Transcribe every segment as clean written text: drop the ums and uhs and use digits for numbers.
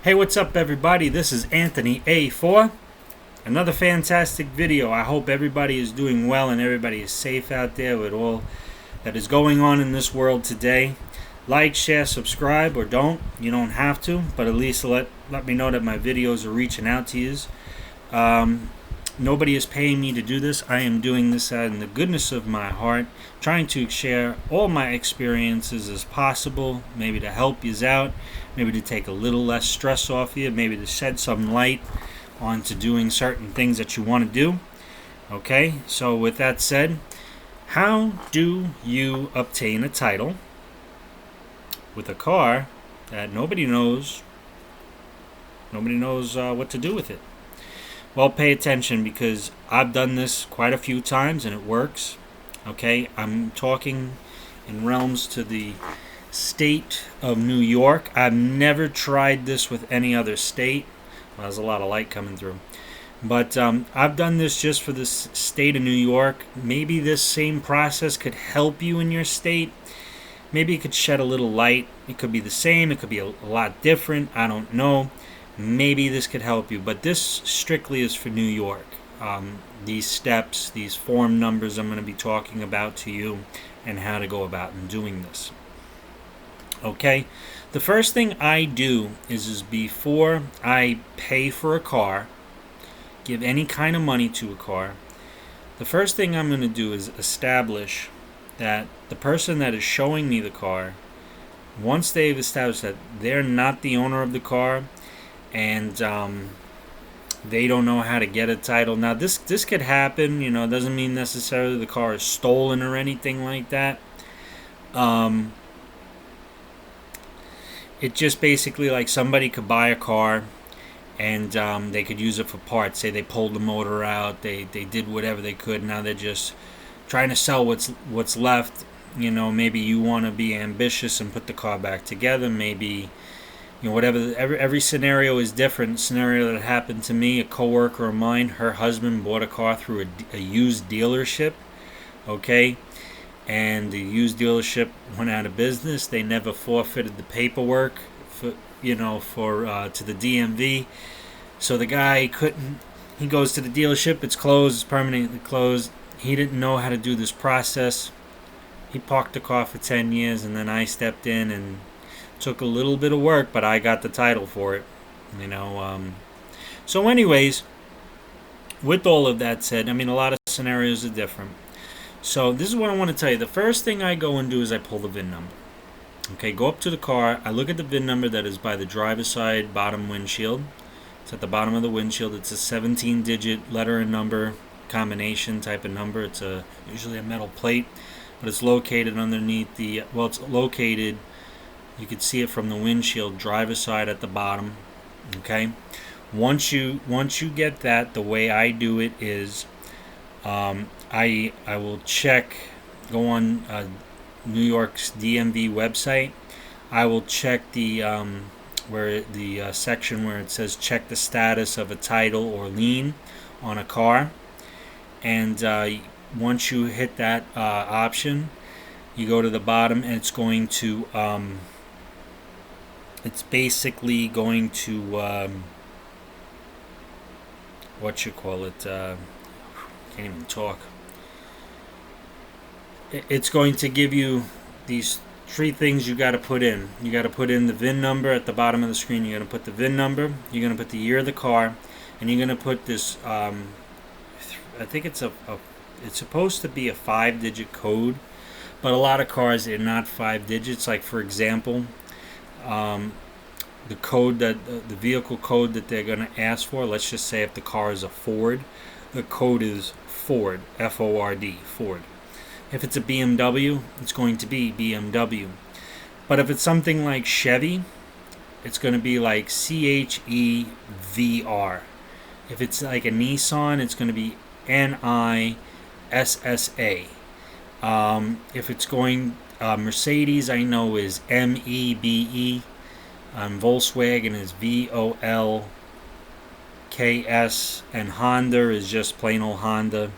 Hey, what's up everybody? This is Anthony A4. Another fantastic video. I hope everybody is doing well and everybody is safe out there with all that is going on in this world today. Like, share, subscribe, or don't. You don't have to, but at least let me know that my videos are reaching out to you. Nobody is paying me to do this. I am doing this out in the goodness of my heart, trying to share all my experiences as possible, maybe to help you out, maybe to take a little less stress off you, maybe to shed some light onto doing certain things that you want to do. Okay, so with that said, how do you obtain a title with a car that nobody knows what to do with it? Well, pay attention, because I've done this quite a few times and it works. Okay, I'm talking in realms to the state of New York. I've never tried this with any other state. Well, there's a lot of light coming through. But I've done this just for the state of New York. Maybe this same process could help you in your state. Maybe it could shed a little light. It could be the same. It could be a lot different. I don't know. Maybe this could help you, but this strictly is for New York. These steps, these form numbers I'm going to be talking about to you, and how to go about in doing this. Okay, the first thing I do is before I pay for a car, give any kind of money to a car, the first thing I'm going to do is establish that the person that is showing me the car, once they've established that they're not the owner of the car, and they don't know how to get a title. Now this could happen, it doesn't mean necessarily the car is stolen or anything like that. It just basically, like, somebody could buy a car and they could use it for parts. Say they pulled the motor out, they did whatever they could. Now they're just trying to sell what's left. Maybe you want to be ambitious and put the car back together. Maybe whatever. Every scenario is different. Scenario that happened to me, a coworker of mine, her husband bought a car through a used dealership. Okay, and the used dealership went out of business. They never forfeited the paperwork to the DMV. So the guy couldn't. He goes to the dealership. It's closed. It's permanently closed. He didn't know how to do this process. He parked the car for 10 years, and then I stepped in and took a little bit of work, but I got the title for it. So anyways, with all of that said, a lot of scenarios are different. So this is what I want to tell you. The first thing I go and do is I pull the VIN number. Okay, go up to the car. I look at the VIN number that is by the driver's side bottom windshield. It's at the bottom of the windshield. It's a 17-digit letter and number combination type of number. It's usually a metal plate, but it's located underneath it's located. You can see it from the windshield, driver's side at the bottom. Okay, once you get that, the way I do it is, I will go on New York's DMV website. I will check the section where it says check the status of a title or lien on a car, and once you hit that option, you go to the bottom, and it's going to it's basically going to can't even talk. It's going to give you these three things you got to put in. You got to put in the VIN number at the bottom of the screen. You're going to put the VIN number. You're going to put the year of the car, and you're going to put this. I think it's supposed to be a 5-digit code, but a lot of cars are not 5 digits. Like, for example, the code the vehicle code that they're going to ask for. Let's just say if the car is a Ford, the code is Ford, F-O-R-D, Ford. If it's a BMW, it's going to be BMW. But if it's something like Chevy, it's going to be like CHEVR. If it's like a Nissan, it's going to be NISSA. If it's going Mercedes, I know is MEBE. Volkswagen is VOLKS, and Honda is just plain old Honda.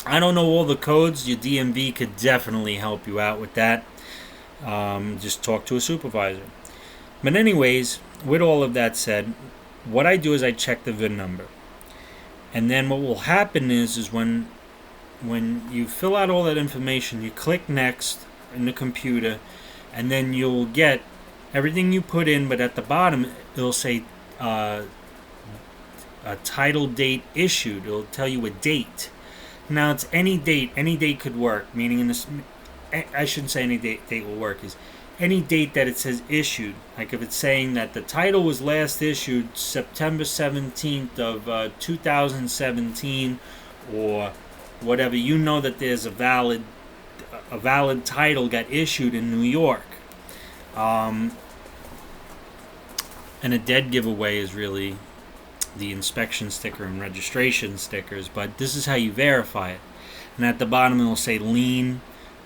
I don't know all the codes. Your DMV could definitely help you out with that. Just talk to a supervisor. But anyways, with all of that said, what I do is I check the VIN number. And then what will happen is when you fill out all that information, you click next in the computer, and then you'll get everything you put in, but at the bottom it'll say a title date issued. It'll tell you a date. Now it's any date. Any date could work. Meaning in this, I shouldn't say any date will work. Is any date that it says issued. Like if it's saying that the title was last issued September 17th of 2017, or whatever, you know that there's a valid title got issued in New York. And a dead giveaway is really the inspection sticker and registration stickers, but this is how you verify it. And at the bottom it will say lien.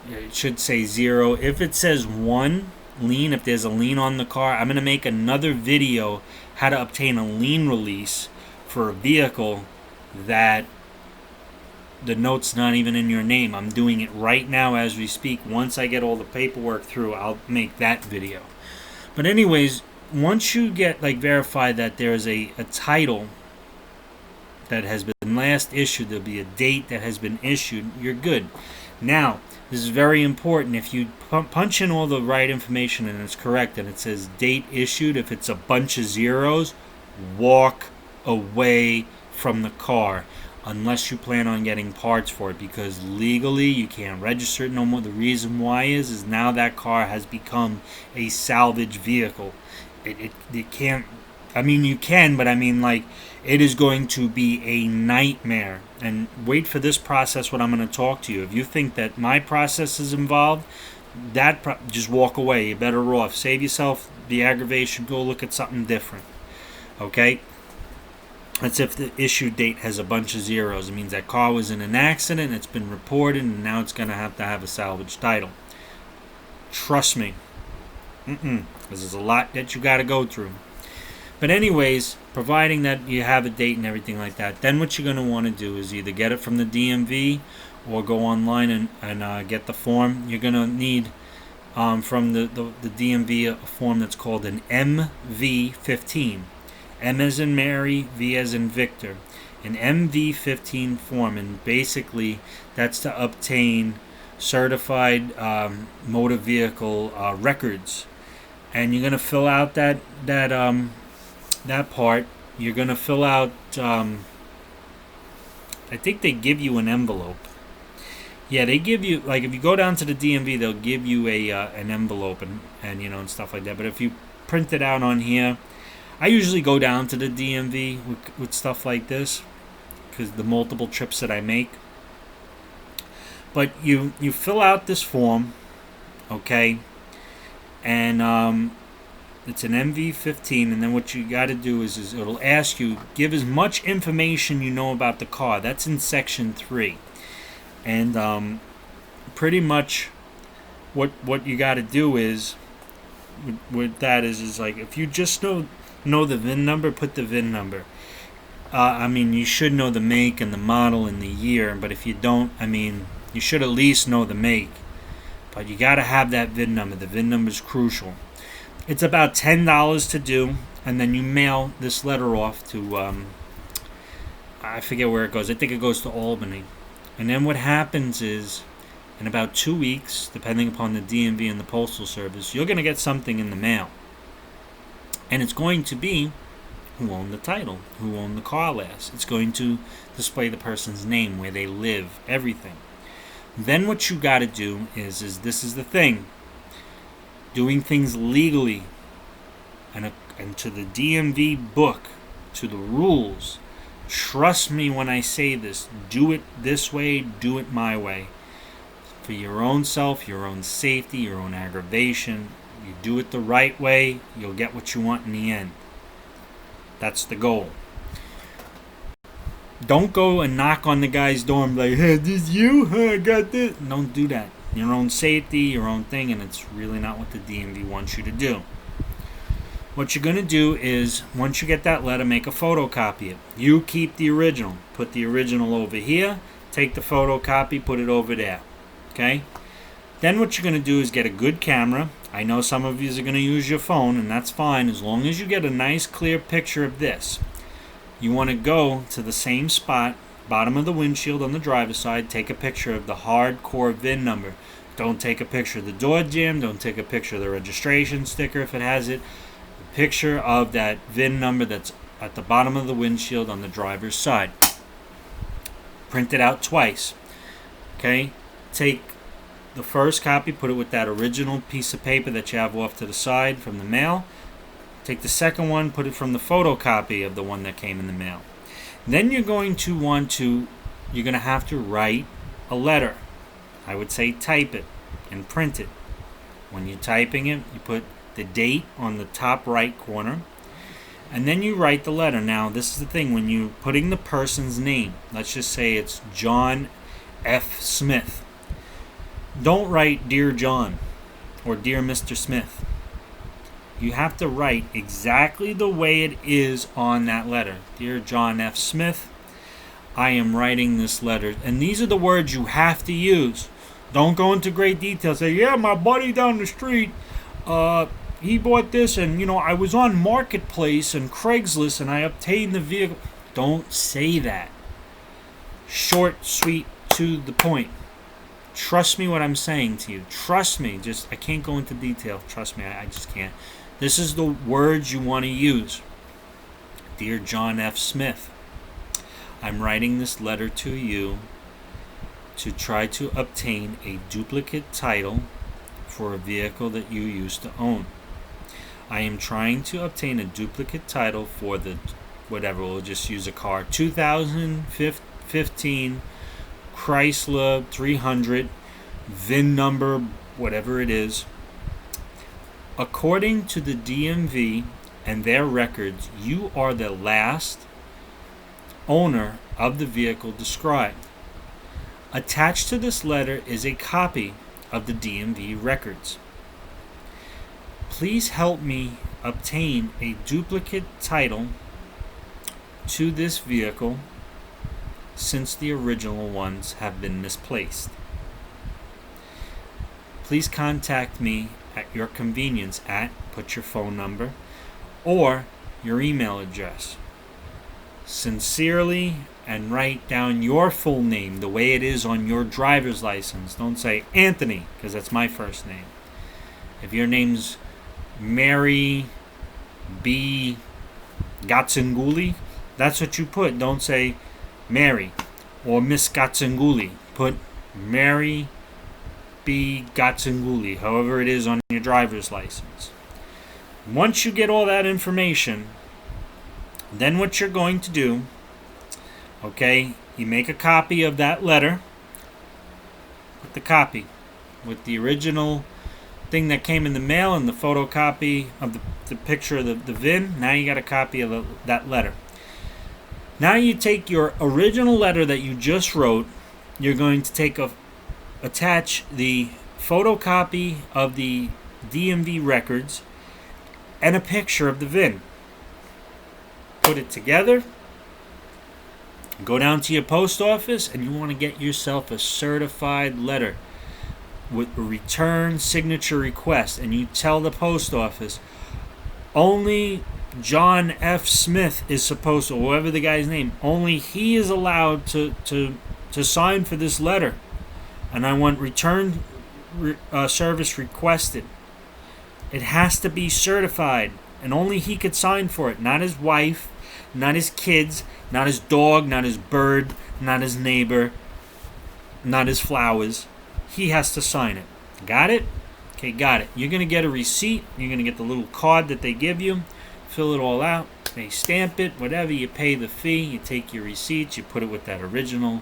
It should say 0. If it says 1 lien, if there's a lien on the car, I'm going to make another video how to obtain a lien release for a vehicle that the note's not even in your name. I'm doing it right now as we speak. Once I get all the paperwork through, I'll make that video. But anyways, once you get verified that there is a title that has been last issued, there'll be a date that has been issued, you're good. Now, this is very important. If you punch in all the right information and it's correct and it says date issued, if it's a bunch of zeros, walk away from the car unless you plan on getting parts for it, because legally you can't register it no more. The reason why is now that car has become a salvage vehicle. It can't, I mean you can, but I mean it is going to be a nightmare. And wait for this process, what I'm going to talk to you. If you think that my process is involved, just walk away. You're better off. Save yourself the aggravation. Go look at something different. Okay? That's if the issue date has a bunch of zeros. It means that car was in an accident, it's been reported, and now it's going to have a salvage title. Trust me. Because there's a lot that you got to go through. But anyways, providing that you have a date and everything like that, then what you're going to want to do is either get it from the DMV or go online and get the form. You're going to need from the DMV a form that's called an MV15. M as in Mary, V as in Victor. An MV15 form, and basically that's to obtain certified motor vehicle records. And you're going to fill out that part. You're going to fill out, I think they give you an envelope. Yeah, they give you, if you go down to the DMV, they'll give you an envelope and stuff like that. But if you print it out on here, I usually go down to the DMV with stuff like this because the multiple trips that I make. But you fill out this form, okay, and it's an MV15, and then what you got to do is it'll ask you, give as much information you know about the car. That's in section 3. And pretty much what you got to do is with that is if you just know the VIN number, put the VIN number. I mean, you should know the make and the model and the year, but if you don't, I mean, you should at least know the make. But you got to have that VIN number. The VIN number is crucial. It's about $10 to do, and then you mail this letter off to, I forget where it goes. I think it goes to Albany. And then what happens is, in about 2 weeks, depending upon the DMV and the Postal Service, you're going to get something in the mail. And it's going to be who owned the title, who owned the car last. It's going to display the person's name, where they live, everything. Then what you got to do is this is the thing. Doing things legally and to the DMV book, to the rules. Trust me when I say this. Do it this way, do it my way. For your own self, your own safety, your own aggravation. You do it the right way, you'll get what you want in the end. That's the goal. Don't go and knock on the guy's door and be like, hey, this you? I got this. Don't do that. Your own safety, your own thing, and it's really not what the DMV wants you to do. What you're going to do is, once you get that letter, make a photocopy of it. You keep the original. Put the original over here. Take the photocopy, put it over there. Okay? Then what you're going to do is get a good camera. I know some of you are going to use your phone, and that's fine as long as you get a nice clear picture of this. You want to go to the same spot, bottom of the windshield on the driver's side, take a picture of the hardcore VIN number. Don't take a picture of the door jamb, don't take a picture of the registration sticker if it has it. A picture of that VIN number that's at the bottom of the windshield on the driver's side. Print it out twice. Okay? Take the first copy, put it with that original piece of paper that you have off to the side from the mail. Take the second one, put it from the photocopy of the one that came in the mail. Then you're going to have to write a letter. I would say type it and print it. When you're typing it, you put the date on the top right corner, and then you write the letter. Now, this is the thing, when you're putting the person's name, let's just say it's John F. Smith. Don't write Dear John or Dear Mr. Smith. You have to write exactly the way it is on that letter. Dear John F. Smith, I am writing this letter. And these are the words you have to use. Don't go into great detail. Say, yeah, my buddy down the street, he bought this, and, I was on Marketplace and Craigslist, and I obtained the vehicle. Don't say that. Short, sweet, to the point. Trust me what I'm saying to you. Trust me. I can't go into detail. Trust me, I just can't. This is the words you want to use. Dear John F. Smith, I'm writing this letter to you to try to obtain a duplicate title for a vehicle that you used to own. I am trying to obtain a duplicate title for the, whatever, we'll just use a car, 2015 Chrysler 300, VIN number, whatever it is. According to the DMV and their records, you are the last owner of the vehicle described. Attached to this letter is a copy of the DMV records. Please help me obtain a duplicate title to this vehicle since the original ones have been misplaced. Please contact me at your convenience at, put your phone number, or your email address. Sincerely, and write down your full name the way it is on your driver's license. Don't say Anthony, because that's my first name. If your name's Mary B. Gatsinguli, that's what you put. Don't say Mary or Miss Gatsinguli. Put Mary B. Gatsinguli, however it is on your driver's license. Once you get all that information, then what you're going to do, okay, you make a copy of that letter with the copy, with the original thing that came in the mail and the photocopy of the picture of the VIN. Now you got a copy of that letter. Now you take your original letter that you just wrote, you're going to attach the photocopy of the DMV records and a picture of the VIN. Put it together, go down to your post office, and you want to get yourself a certified letter with a return signature request, and you tell the post office only John F. Smith is supposed to, whoever the guy's name, only he is allowed to sign for this letter, and I want return service requested. It has to be certified, and only he could sign for it, not his wife, not his kids, not his dog, not his bird, not his neighbor, not his flowers. He has to sign it. Got it? Okay, got it. You're going to get a receipt. You're going to get the little card that they give you. Fill it all out. They stamp it. Whatever, you pay the fee. You take your receipts. You put it with that original,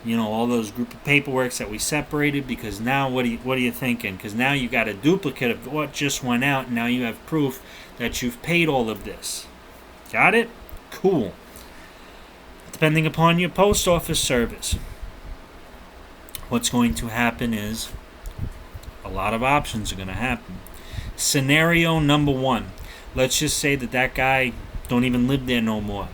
all those group of paperworks that we separated, because now what are you thinking? Because now you got a duplicate of what just went out, and now you have proof that you've paid all of this. Got it? Cool. Depending upon your post office service, what's going to happen is a lot of options are going to happen. Scenario number one. Let's just say that guy don't even live there no more.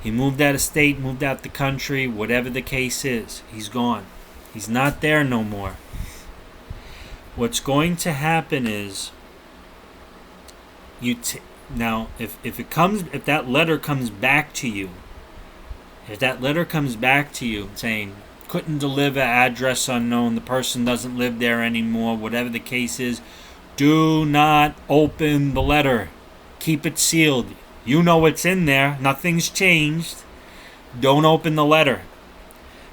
He moved out of state, moved out the country, whatever the case is. He's gone. He's not there no more. What's going to happen is now if that letter comes back to you, saying couldn't deliver, address unknown, the person doesn't live there anymore, whatever the case is, do not open the letter. Keep it sealed. You know what's in there. Nothing's changed. Don't open the letter.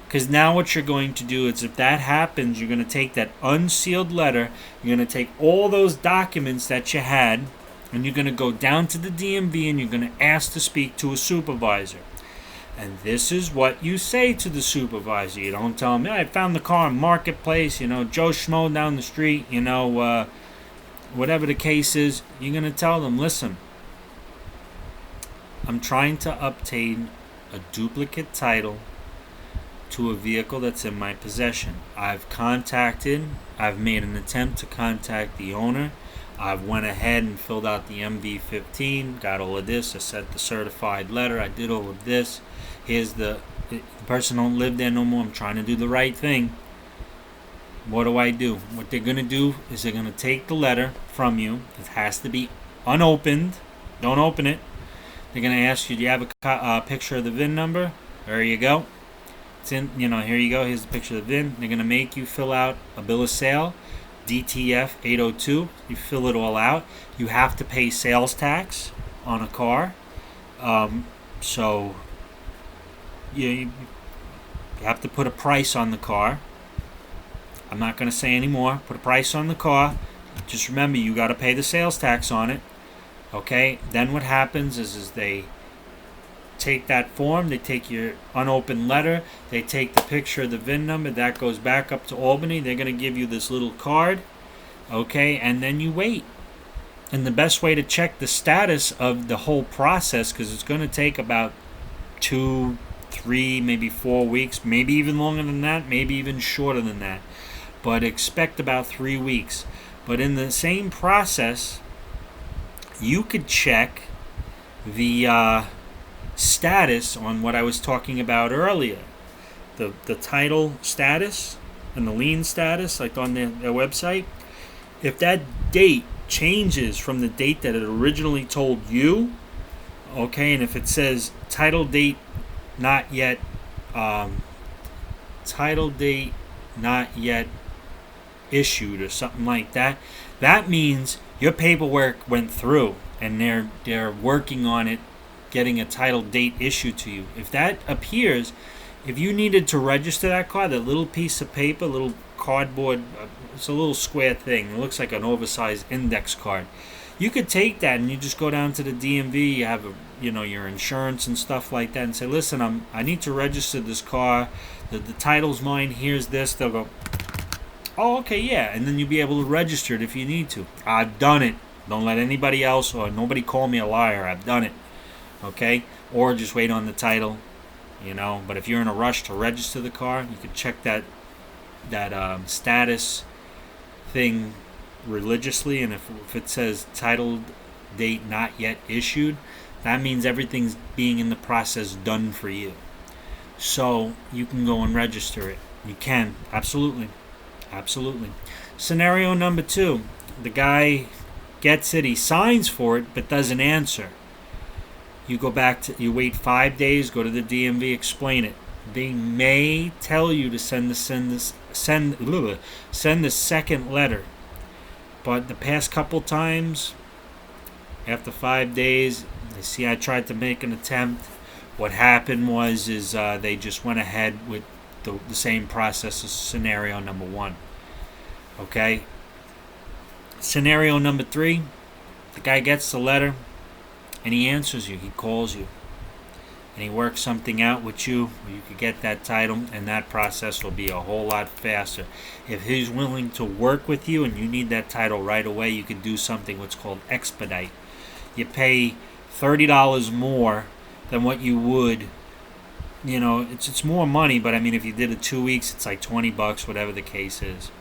Because now what you're going to do is, if that happens, you're going to take that unsealed letter, you're going to take all those documents that you had, and you're going to go down to the DMV and you're going to ask to speak to a supervisor. And this is what you say to the supervisor. You don't tell them, I found the car in Marketplace, Joe Schmo down the street, whatever the case is. You're going to tell them, listen, I'm trying to obtain a duplicate title to a vehicle that's in my possession. I've made an attempt to contact the owner. I've went ahead and filled out the MV-15, got all of this. I sent the certified letter. I did all of this. The person don't live there no more. I'm trying to do the right thing. What do? What they're going to do is they're going to take the letter from you. It has to be unopened. Don't open it. They're going to ask you, do you have a picture of the VIN number? There you go. It's in, here you go. Here's the picture of the VIN. They're going to make you fill out a bill of sale, DTF 802. You fill it all out. You have to pay sales tax on a car. So you have to put a price on the car. I'm not going to say any more. Put a price on the car. Just remember, you got to pay the sales tax on it. Okay? Then what happens is they take that form, they take your unopened letter, they take the picture of the VIN number, that goes back up to Albany. They're going to give you this little card. Okay? And then you wait. And the best way to check the status of the whole process, because it's going to take about 2, 3, maybe 4 weeks, maybe even longer than that, maybe even shorter than that. But expect about 3 weeks. But in the same process, you could check the status on what I was talking about earlier. The title status and the lien status, like on their website. If that date changes from the date that it originally told you, okay, and if it says title date not yet issued or something like that, that means your paperwork went through and they're working on it, getting a title date issued to you. If that appears, if you needed to register that car, that little piece of paper, little cardboard, it's a little square thing, it looks like an oversized index card. You could take that and you just go down to the DMV, you have your insurance and stuff like that, and say, listen, I need to register this car, the title's mine, here's this. They'll go, oh, okay, yeah, and then you'll be able to register it if you need to. I've done it. Don't let anybody else or nobody call me a liar. I've done it. Okay? Or just wait on the title, But if you're in a rush to register the car, you could check that status thing religiously, and if it says title date not yet issued, that means everything's being in the process done for you. So you can go and register it. You can. Absolutely. Scenario number 2. The guy gets it, he signs for it, but doesn't answer. You wait 5 days, go to the DMV, explain it. They may tell you to send the second letter. But the past couple times, after 5 days, I tried to make an attempt. What happened was they just went ahead with the same process as scenario number 1. Okay? Scenario number 3, the guy gets the letter and he answers you. He calls you. And he works something out with you where you could get that title, and that process will be a whole lot faster. If he's willing to work with you and you need that title right away, you could do something what's called expedite. You pay $30 more than what you would. It's more money, but if you did it 2 weeks, it's like $20, whatever the case is.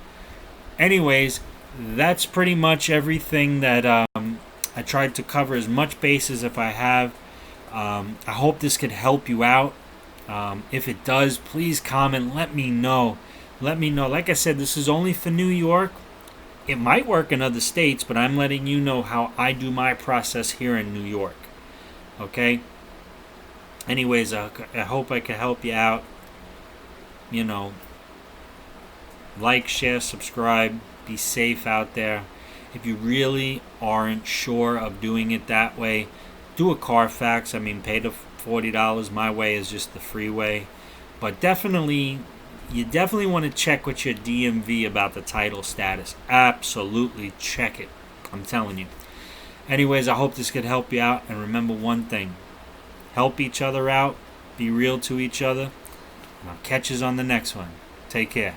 Anyways, that's pretty much everything that I tried to cover as much bases if I have. I hope this could help you out. If it does, please comment. Let me know. Like I said, this is only for New York. It might work in other states, but I'm letting you know how I do my process here in New York. Okay? Anyways, I hope I can help you out. You know, like, share, subscribe. Be safe out there. If you really aren't sure of doing it that way, do a Carfax. I mean, pay the $40. My way is just the free way. But you definitely want to check with your DMV about the title status. Absolutely check it. I'm telling you. Anyways, I hope this could help you out. And remember one thing. Help each other out. Be real to each other. And I'll catch you on the next one. Take care.